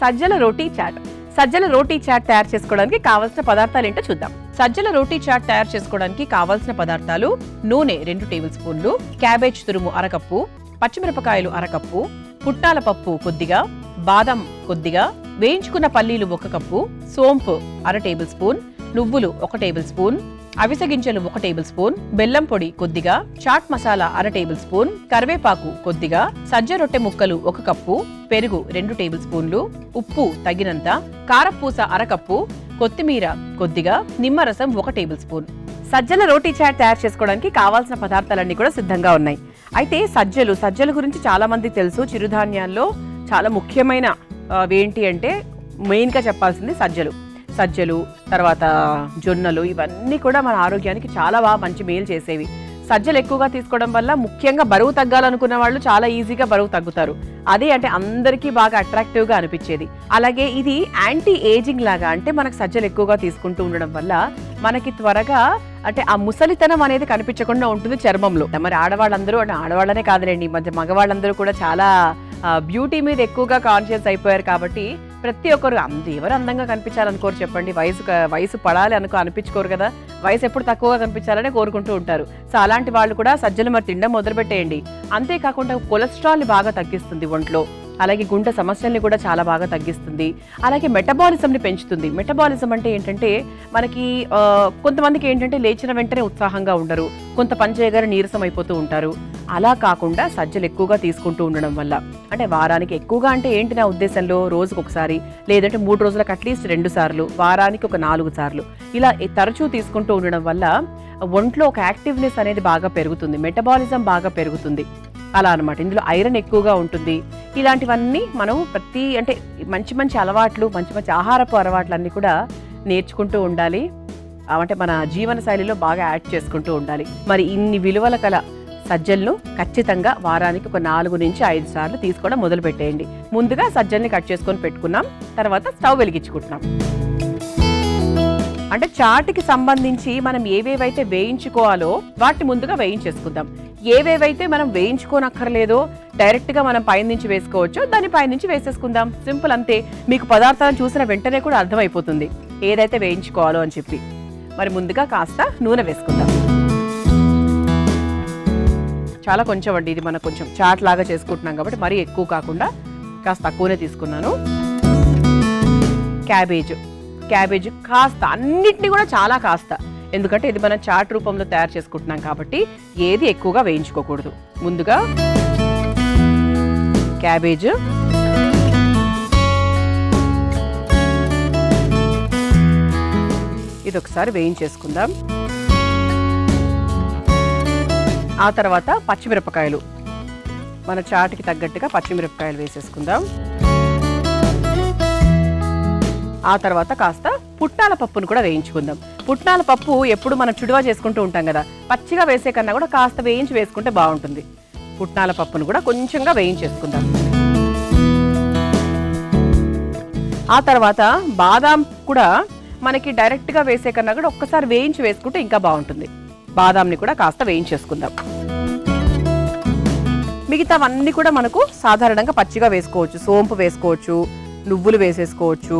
సజ్జల రోటీ chat. Sajjala రోటీ chat తయారు చేసుకోవడానికి కావాల్సిన పదార్థాలు ఏంటో చూద్దాం. సజ్జల రోటీ చాట్ తయారు చేసుకోవడానికి కావాల్సిన పదార్థాలు: నూనె 2 టేబుల్ స్పూన్లు, క్యాబేజ్ తురుము 1 కప్పు, పచ్చిమిరపకాయలు 1 కప్పు, పుట్నాల పప్పు కొద్దిగా, బాదం కొద్దిగా, వేయించుకున్న పల్లీలు 1 కప్పు, సోంపు 1/2 టేబుల్ స్పూన్, నువ్వులు 1 టేబుల్ స్పూన్, అవిసె గింజలు 1 టేబుల్ స్పూన్, బెల్లం పొడి కొద్దిగా, చాట్ మసాలా 1/2 టేబుల్ స్పూన్, కరివేపాకు కొద్దిగా, సజ్జ రొట్టె ముక్కలు 1 కప్పు, పెరుగు 2 టేబుల్ స్పూన్లు, ఉప్పు తగినంత, కారపూస 1/2 కప్పు, కొత్తిమీర కొద్దిగా, నిమ్మరసం 1 టేబుల్ స్పూన్. సజ్జల రోటీ చాట్ తయారు చేసుకోవడానికి కావాల్సిన పదార్థాలన్నీ కూడా సిద్ధంగా ఉన్నాయి. అయితే సజ్జల గురించి చాలా మందికి తెలుసు. చిరుధాన్యాల్లో చాలా ముఖ్యమైన ఏంటి అంటే మెయిన్గా చెప్పాల్సింది సజ్జలు, తర్వాత జొన్నలు, ఇవన్నీ కూడా మన ఆరోగ్యానికి చాలా మంచి మేలు చేసేవి. సజ్జలు ఎక్కువగా తీసుకోవడం వల్ల ముఖ్యంగా బరువు తగ్గాలనుకున్న వాళ్ళు చాలా ఈజీగా బరువు తగ్గుతారు. అదే అంటే అందరికీ బాగా అట్రాక్టివ్గా అనిపించేది. అలాగే ఇది యాంటీ ఏజింగ్ లాగా, అంటే మనకు సజ్జలు ఎక్కువగా తీసుకుంటూ ఉండడం వల్ల మనకి త్వరగా అంటే ఆ ముసలితనం అనేది కనిపించకుండా ఉంటుంది చర్మంలో. మరి ఆడవాళ్ళందరూ, అంటే ఆడవాళ్ళనే కాదులేండి, ఈ మధ్య మగవాళ్ళందరూ కూడా చాలా బ్యూటీ మీద ఎక్కువగా కాన్షియస్ అయిపోయారు. కాబట్టి ప్రతి ఒక్కరు ఎవరు అందంగా కనిపించాలనుకోరు చెప్పండి. వయసు పడాలి అనిపించుకోరు కదా. వయసు ఎప్పుడు తక్కువగా కనిపించాలనే కోరుకుంటూ ఉంటారు. సో అలాంటి వాళ్ళు కూడా సజ్జలు మరి తినడం మొదలుపెట్టేయండి. అంతేకాకుండా కొలెస్ట్రాల్ని బాగా తగ్గిస్తుంది ఒంట్లో. అలాగే గుండె సమస్యల్ని కూడా చాలా బాగా తగ్గిస్తుంది. అలాగే మెటబాలిజంని పెంచుతుంది. మెటబాలిజం అంటే ఏంటంటే మనకి కొంతమందికి ఏంటంటే లేచిన వెంటనే ఉత్సాహంగా ఉండరు, కొంత పని చేయగానే నీరసం అయిపోతూ ఉంటారు. అలా కాకుండా సజ్జలు ఎక్కువగా తీసుకుంటూ ఉండడం వల్ల, అంటే వారానికి ఎక్కువగా అంటే ఏంటి నా ఉద్దేశంలో, రోజుకు ఒకసారి లేదంటే 3 రోజులకు అట్లీస్ట్ 2 సార్లు, వారానికి ఒక 4 సార్లు ఇలా తరచూ తీసుకుంటూ ఉండడం వల్ల ఒంట్లో ఒక యాక్టివ్నెస్ అనేది బాగా పెరుగుతుంది, మెటబాలిజం బాగా పెరుగుతుంది. అలా అనమాట. ఇందులో ఐరన్ ఎక్కువగా ఉంటుంది. ఇలాంటివన్నీ మనం అంటే మంచి అలవాట్లు, మంచి ఆహారపు అలవాట్లు అన్నీ కూడా నేర్చుకుంటూ ఉండాలి. అంటే మన జీవన శైలిలో బాగా యాడ్ చేసుకుంటూ ఉండాలి. మరి ఇన్ని విలువల కల సజ్జలను ఖచ్చితంగా వారానికి ఒక 4 నుంచి 5 సార్లు తీసుకోవడం మొదలు పెట్టేయండి. ముందుగా సజ్జల్ని కట్ చేసుకొని పెట్టుకున్నాం, తర్వాత స్టవ్ వెలిగించుకుంటున్నాం. అంటే చాట్కి సంబంధించి మనం ఏవేవైతే వేయించుకోవాలో వాటిని ముందుగా వేయించేసుకుందాం. ఏవేవైతే మనం వేయించుకోనక్కర్లేదో డైరెక్ట్గా మనం పైనుంచి వేసుకోవచ్చో దాన్ని పైనుంచి వేసేసుకుందాం. సింపుల్, అంతే. మీకు పదార్థాలను చూసిన వెంటనే కూడా అర్థమైపోతుంది ఏదైతే వేయించుకోవాలో అని చెప్పి. మరి ముందుగా కాస్త నూనె వేసుకుందాం. చాలా కొంచెం అండి, ఇది మనం కొంచెం చాట్ లాగా చేసుకుంటున్నాం కాబట్టి మరీ ఎక్కువ కాకుండా కాస్త తక్కువనే తీసుకున్నాను. క్యాబేజ్ కాస్త, అన్నిటినీ కూడా చాలా కాస్త, ఎందుకంటే ఇది మనం చాట్ రూపంలో తయారు చేసుకుంటున్నాం కాబట్టి ఏది ఎక్కువగా వేయించుకోకూడదు. ముందుగా క్యాబేజ్, ఇది ఒకసారి వేయించేసుకుందాం. ఆ తర్వాత పచ్చిమిరపకాయలు, మన చాట్కి తగ్గట్టుగా పచ్చిమిరపకాయలు వేసేసుకుందాం. ఆ తర్వాత కాస్త పుట్నాల పప్పును కూడా వేయించుకుందాం. పుట్నాల పప్పు ఎప్పుడు మనం చుడువా చేసుకుంటూ ఉంటాం కదా, పచ్చిగా వేసే కన్నా కూడా కాస్త వేయించి వేసుకుంటే బాగుంటుంది. పుట్నాల పప్పును కూడా కొంచెంగా వేయించేసుకుందాం. ఆ తర్వాత బాదాం కూడా మనకి డైరెక్ట్గా వేసే కన్నా కూడా ఒక్కసారి వేయించి వేసుకుంటే ఇంకా బాగుంటుంది. బాదాంని కూడా కాస్త వేయించేసుకుందాం. మిగతావన్నీ కూడా మనకు సాధారణంగా పచ్చిగా వేసుకోవచ్చు. సోంపు వేసుకోవచ్చు, నువ్వులు వేసేసుకోవచ్చు.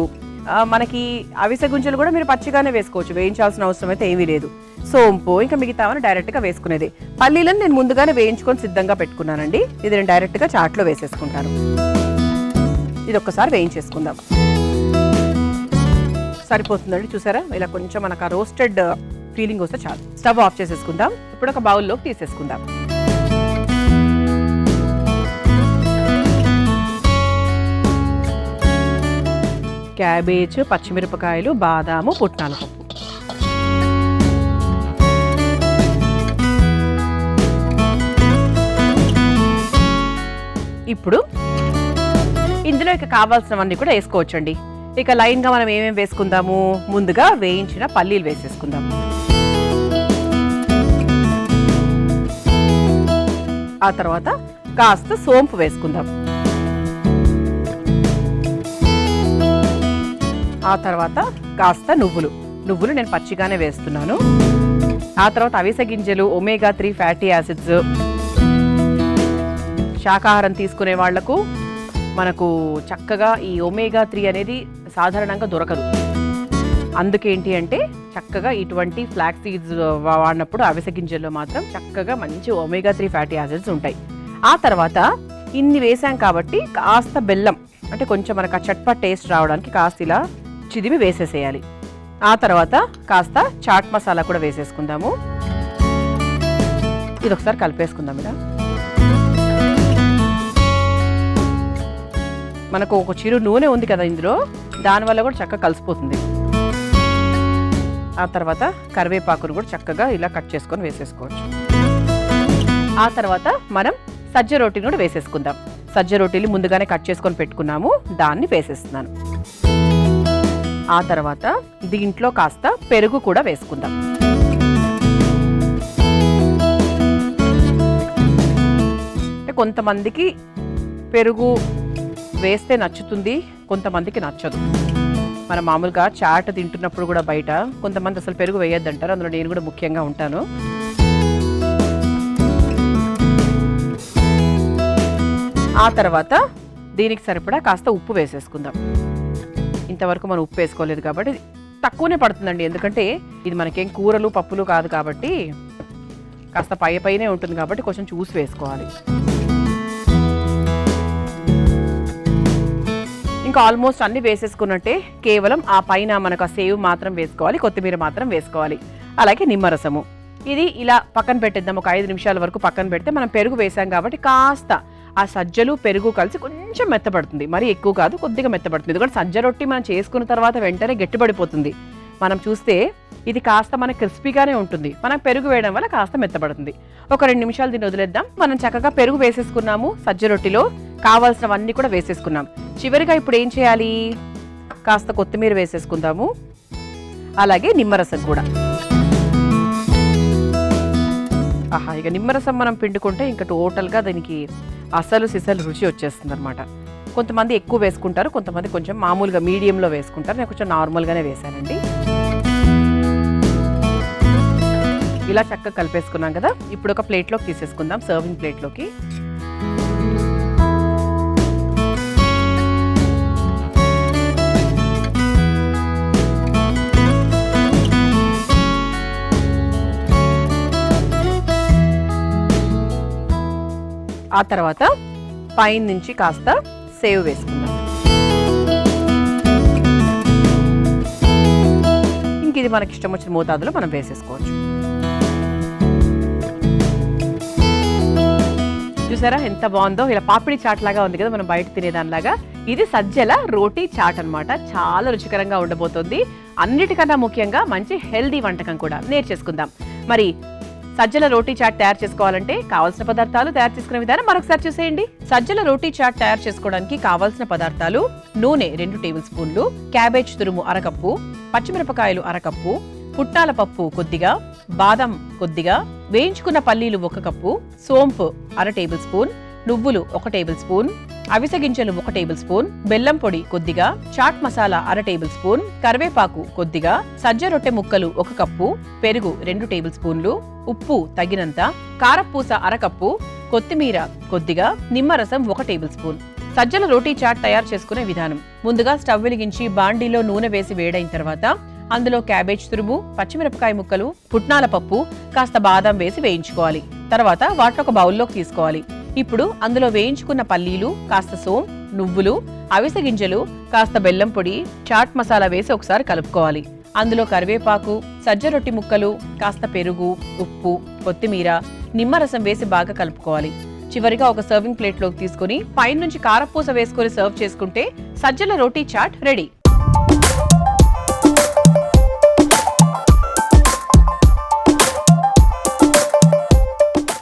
మనకి అవిసె గుంజలు కూడా మీరు పచ్చిగానే వేసుకోవచ్చు, వేయించాల్సిన అవసరం అయితే ఏమీ లేదు. సోంపు ఇంకా మిగతావని డైరెక్ట్గా వేసుకునేది. పల్లీలను నేను ముందుగానే వేయించుకొని సిద్ధంగా పెట్టుకున్నానండి. ఇది నేను డైరెక్ట్గా చాట్లో వేసేసుకుంటాను. ఇది ఒక్కసారి వేయించేసుకుందాం. సరిపోతుందండి, చూసారా? ఇలా కొంచెం మనకు ఆ రోస్టెడ్ ఫీలింగ్ వస్తే చాలు. స్టవ్ ఆఫ్ చేసేసుకుందాం. ఇప్పుడు ఒక బౌల్లోకి తీసేసుకుందాం. క్యాబేజ్, పచ్చిమిరపకాయలు, బాదాము, పుట్నాల పప్పు. ఇప్పుడు ఇందులో ఇక కావాల్సినవన్నీ కూడా వేసుకోవచ్చండి. ఇక లైన్గా మనం ఏమేమి వేసుకుందాము, ముందుగా వేయించిన పల్లీలు వేసేసుకుందాం. ఆ తర్వాత కాస్త సోంపు వేసుకుందాం. ఆ తర్వాత కాస్త నువ్వులు నేను పచ్చిగానే వేస్తున్నాను. ఆ తర్వాత అవిసె గింజలు, ఒమేగా 3 ఫ్యాటీ యాసిడ్స్, శాకాహారం తీసుకునే వాళ్లకు మనకు చక్కగా ఈ ఒమేగా 3 అనేది సాధారణంగా దొరకదు. అందుకేంటి అంటే చక్కగా ఇటువంటి ఫ్లాక్స్ సీడ్స్ వాడినప్పుడు అవిసె గింజల్లో మాత్రం చక్కగా మంచి ఒమేగా 3 ఫ్యాటీ యాసిడ్స్ ఉంటాయి. ఆ తర్వాత ఇన్ని వేసాం కాబట్టి కాస్త బెల్లం, అంటే కొంచెం మనకు ఆ చట్పట్ టేస్ట్ రావడానికి కాస్త ఇలా చిదిమి వేసేసేయాలి. ఆ తర్వాత కాస్త చాట్ మసాలా కూడా వేసేసుకుందాము. ఇది ఒకసారి కలిపేసుకుందాం. ఇలా మనకు ఒక చిరు నూనె ఉంది కదా ఇందులో, దానివల్ల కూడా చక్కగా కలిసిపోతుంది. ఆ తర్వాత కరివేపాకును కూడా చక్కగా ఇలా కట్ చేసుకొని వేసేసుకోవచ్చు. ఆ తర్వాత మనం సజ్జ రోటీని కూడా వేసేసుకుందాం. సజ్జ రోటీలు ముందుగానే కట్ చేసుకొని పెట్టుకున్నాము, దాన్ని వేసేస్తున్నాను. ఆ తర్వాత దీంట్లో కాస్త పెరుగు కూడా వేసుకుందాం. కొంతమందికి పెరుగు వేస్తే నచ్చుతుంది, కొంతమందికి నచ్చదు. మనం మామూలుగా చాట్ తింటున్నప్పుడు కూడా బయట కొంతమంది అసలు పెరుగు వేయొద్దంటారు, అందులో నేను కూడా ముఖ్యంగా ఉంటాను. ఆ తర్వాత దీనికి సరిపడా కాస్త ఉప్పు వేసేసుకుందాం. ఇంతవరకు మనం ఉప్పు వేసుకోలేదు కాబట్టి తక్కువనే పడుతుందండి, ఎందుకంటే ఇది మనకేం కూరలు పప్పులు కాదు కాబట్టి కాస్త పైనే ఉంటుంది కాబట్టి కొంచెం చూసి వేసుకోవాలి. ఇంకా ఆల్మోస్ట్ అన్ని వేసేసుకున్నట్టే, కేవలం ఆ పైన మనకు ఆ సేవ్ మాత్రం వేసుకోవాలి, కొత్తిమీర మాత్రం వేసుకోవాలి. అలాగే నిమ్మరసము ఇది ఇలా పక్కన పెట్టేద్దాం. ఒక 5 నిమిషాల వరకు పక్కన పెడితే మనం పెరుగు వేసాం కాబట్టి కాస్త ఆ సజ్జలు పెరుగు కలిసి కొంచెం మెత్తపడుతుంది. మరీ ఎక్కువ కాదు, కొద్దిగా మెత్తపడుతుంది. ఎందుకంటే సజ్జ రొట్టి మనం చేసుకున్న తర్వాత వెంటనే గట్టిపడిపోతుంది. మనం చూస్తే ఇది కాస్త మనకు క్రిస్పీగానే ఉంటుంది, మనం పెరుగు వేయడం వల్ల కాస్త మెత్తపడుతుంది. ఒక 2 నిమిషాలు దీన్ని వదిలేద్దాం. మనం చక్కగా పెరుగు వేసేసుకున్నాము, సజ్జ రొట్టిలో కావాల్సినవన్నీ కూడా వేసేసుకున్నాం. చివరిగా ఇప్పుడు ఏం చేయాలి, కాస్త కొత్తిమీర వేసేసుకుందాము, అలాగే నిమ్మరసం కూడా. ఆహా, ఇక నిమ్మరసం మనం పిండుకుంటే ఇంకా టోటల్గా దీనికి అసలు సిసలు రుచి వచ్చేస్తుంది అనమాట. కొంతమంది ఎక్కువ వేసుకుంటారు, కొంతమంది కొంచెం మామూలుగా మీడియంలో వేసుకుంటారు. నేను కొంచెం నార్మల్గానే వేసానండి. ఇలా చక్కగా కలిపేసుకున్నాం కదా, ఇప్పుడు ఒక ప్లేట్లోకి తీసేసుకుందాం, సర్వింగ్ ప్లేట్లోకి. ఆ తర్వాత పైన నుంచి కాస్త సేవ్ వేసుకుందాం. ఇంక ఇది మనకి ఇష్టం వచ్చిన మోతాదులో మనం వేసేసుకోవచ్చు. చూసారా ఎంత బాగుందో, ఇలా పాపిడి చాట్ లాగా ఉంది కదా మనం బయట తినేదానిలాగా. ఇది సజ్జల రోటీ చాట్ అన్నమాట. చాలా రుచికరంగా ఉండబోతుంది. అన్నిటికన్నా ముఖ్యంగా మంచి హెల్దీ వంటకం కూడా నేర్చేసుకుందాం. మరి సజ్జల రోటీ చాట్ తయారు చేసుకోవాలంటే కావాల్సిన పదార్థాలు, తయారు చేసుకునే విధానం మరొకసారి చూసేయండి. సజ్జల రోటీ చాట్ తయారు చేసుకోవడానికి కావాల్సిన పదార్థాలు: నూనె 2 టేబుల్ స్పూన్లు, క్యాబేజ్ తురుము అరకప్పు, పచ్చిమిరపకాయలు అరకప్పు, పుట్నాల పప్పు కొద్దిగా, బాదం కొద్దిగా, వేయించుకున్న పల్లీలు 1 కప్పు, సోంపు 1/2 టేబుల్ స్పూన్, నువ్వులు 1 టేబుల్ స్పూన్, అవిసె గింజలు 1 టేబుల్ స్పూన్, బెల్లం పొడి కొద్దిగా, చాట్ మసాలా 1/2 టేబుల్ స్పూన్, కరివేపాకు కొద్దిగా, సజ్జ రొట్టె ముక్కలు 1 కప్పు, పెరుగు 2 టేబుల్ స్పూన్లు, ఉప్పు తగినంత, కారపూస 1/2 కప్పు, కొత్తిమీర కొద్దిగా, నిమ్మరసం 1 టేబుల్ స్పూన్. సజ్జల రోటీ చాట్ తయారు చేసుకునే విధానం: ముందుగా స్టవ్ వెలిగించి బాండీలో నూనె వేసి వేడైన తర్వాత అందులో క్యాబేజ్ తురుము, పచ్చిమిరపకాయ ముక్కలు, పుట్నాల పప్పు, కాస్త బాదం వేసి వేయించుకోవాలి. తర్వాత వాటిని ఒక బౌల్లోకి తీసుకోవాలి. ఇప్పుడు అందులో వేయించుకున్న పల్లీలు, కాస్త సోం, నువ్వులు, అవిసె గింజలు, కాస్త బెల్లం పొడి, చాట్ మసాలా వేసి ఒకసారి కలుపుకోవాలి. అందులో కరివేపాకు, సజ్జ రొట్టి ముక్కలు, కాస్త పెరుగు, ఉప్పు, కొత్తిమీర, నిమ్మరసం వేసి బాగా కలుపుకోవాలి. చివరిగా ఒక సర్వింగ్ ప్లేట్లోకి తీసుకుని పైనుంచి కారపూస వేసుకొని సర్వ్ చేసుకుంటే సజ్జల రోటీ చాట్ రెడీ.